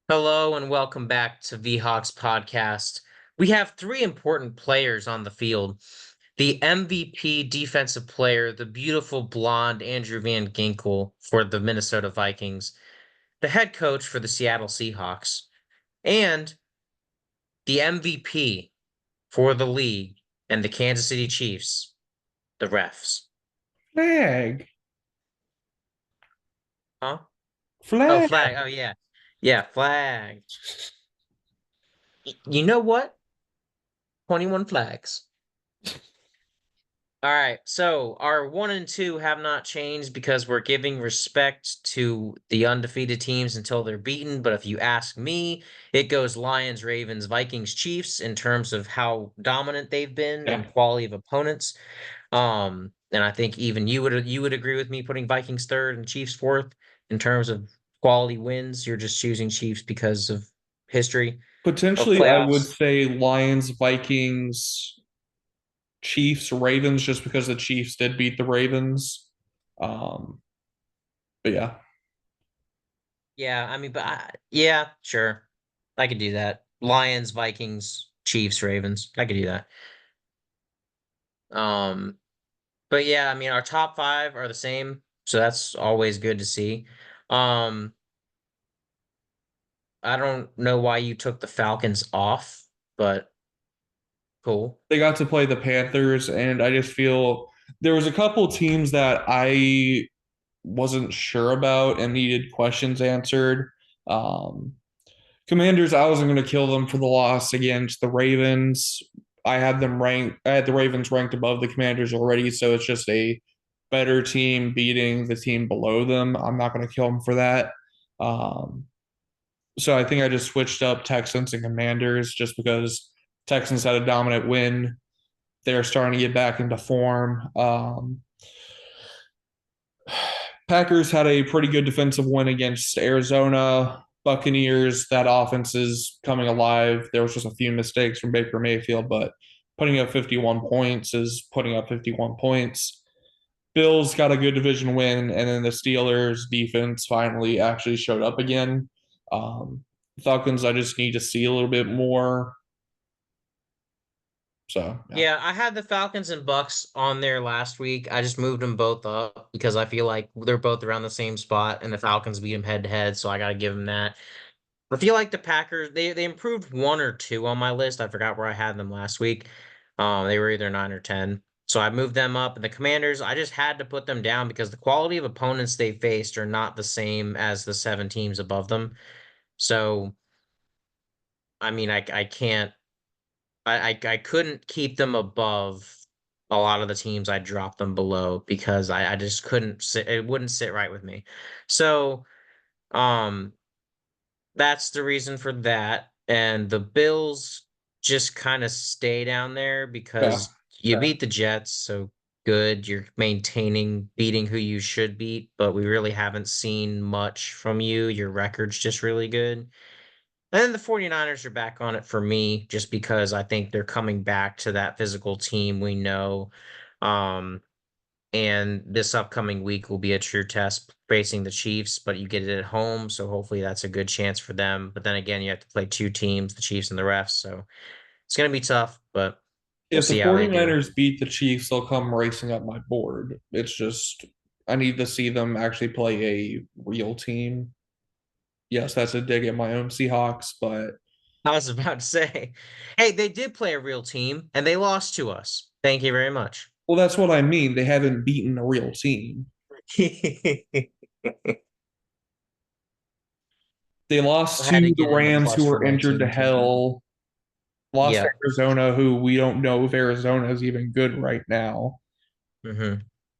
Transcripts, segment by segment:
Hello and welcome back to VHawks podcast. We have three important players on the field. The MVP defensive player, the beautiful blonde Andrew Van Ginkel for the Minnesota Vikings, the head coach for the Seattle Seahawks, and the MVP for the league and the Kansas City Chiefs, the refs. Flag. Huh? Oh, Flag. flag. Oh, yeah. Yeah, flag. You know what? 21 flags. All right, so our one and two have not changed because we're giving respect to the undefeated teams until they're beaten. But if you ask me, it goes Lions, Ravens, Vikings, Chiefs in terms of how dominant they've been Yeah. and quality of opponents. And I think even you would agree with me putting Vikings third and Chiefs fourth in terms of quality wins. You're just choosing Chiefs because of history of Potentially, I would playoffs. say Lions, Vikings, Chiefs, Ravens, just because the Chiefs did beat the Ravens. Um, but yeah, Yeah, I mean, yeah, sure. I could do that. Lions, Vikings, Chiefs, Ravens. I could do that. Um, but yeah, I mean, our top five are the same, so that's always good to see. Um, I don't know why you took the Falcons off, but cool. they got to play the Panthers, and I just feel there was a couple teams that I wasn't sure about and needed questions answered. Um, Commanders, I wasn't going to kill them for the loss against the Ravens. I had them ranked. I had the Ravens ranked above the Commanders already, so it's just a better team beating the team below them. I'm not going to kill them for that. Um, so I think I just switched up Texans and Commanders just because Texans had a dominant win. They're starting to get back into form. Packers had a pretty good defensive win against Arizona. Buccaneers, that offense is coming alive. There was just a few mistakes from Baker Mayfield, but putting up 51 points is putting up 51 points. Bills got a good division win, and then the Steelers defense finally actually showed up again. Um, Falcons, I just need to see a little bit more. So yeah, Yeah, I had the Falcons and Bucks on there last week. I just moved them both up because I feel like they're both around the same spot, and the Falcons beat them head to head, so I got to give them that. I feel like the Packers they improved one or two on my list. I forgot where I had them last week. They were either 9 or 10. So I moved them up. And the Commanders, I just had to put them down because the quality of opponents they faced are not the same as the seven teams above them. So I mean I can't I couldn't keep them above a lot of the teams I dropped them below because I just couldn't sit it wouldn't sit right with me. So um that's the reason for that. And the Bills just kind of stay down there yeah. because you beat the Jets, so good. You're maintaining beating who you should beat, but we really haven't seen much from you. Your record's just really good. And then the 49ers are back on it for me just because I think they're coming back to that physical team we know. Um, and this upcoming week will be a true test facing the Chiefs, but you get it at home, so hopefully that's a good chance for them. But then again, you have to play two teams, the Chiefs and the refs, so it's going to be tough, but we'll If the see how they do. 49ers beat the Chiefs, they'll come racing up my board. It's just I need to see them actually play a real team. Yes, that's a dig at my own Seahawks, but I was about to say, hey, they did play a real team and they lost to us. Thank you very much. well, that's what I mean. They haven't beaten a real team. I They lost had to to the get in the Rams, who plus for were my injured to team too. hell. Lost to Yeah. Arizona, who we don't know if Arizona is even good right now. Hmm.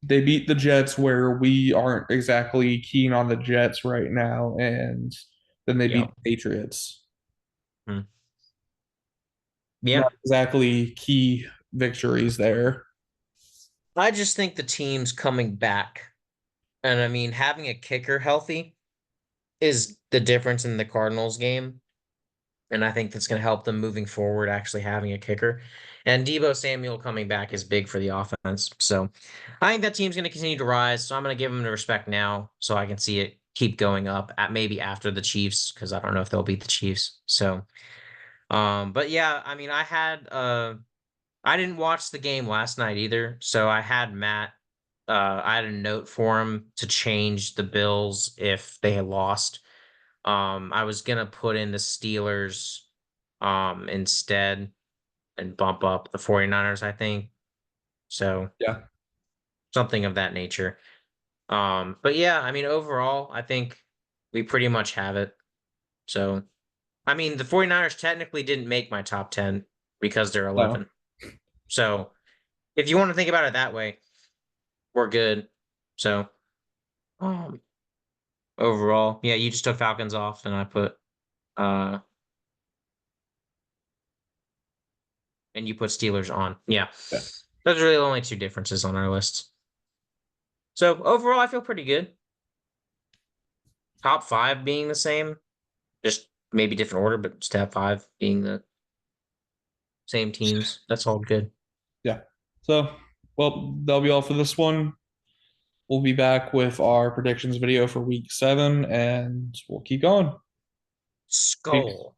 They beat the Jets, where we aren't exactly keen on the Jets right now, and then they beat Yeah. the Patriots. Mm. Not Yeah. exactly key victories there. I just think the team's coming back. And I mean, having a kicker healthy is the difference in the Cardinals game. And I think that's going to help them moving forward, actually having a kicker. And Debo Samuel coming back is big for the offense. So I think that team's going to continue to rise. So I'm going to give them the respect now so I can see it keep going up at maybe after the Chiefs because I don't know if they'll beat the Chiefs. So, but yeah, I mean, I didn't watch the game last night either, so I had Matt. I had a note for him to change the Bills if they had lost. I was gonna put in the Steelers, instead and bump up the 49ers, I think. So Yeah. something of that nature. But yeah, I mean, overall, I think we pretty much have it. So, I mean, the 49ers technically didn't make my top 10 because they're No. 11. So, if you want to think about it that way, we're good. So, um, overall, yeah, you just took Falcons off and I put, uh, and you put Steelers on. Yeah. Yeah. Those are really the only two differences on our list. So, overall, I feel pretty good. Top five being the same, just maybe different order, but just top five being the same teams. That's all good. Yeah. So, well, that'll be all for this one. We'll be back with our predictions video for week 7, and we'll keep going. Skull.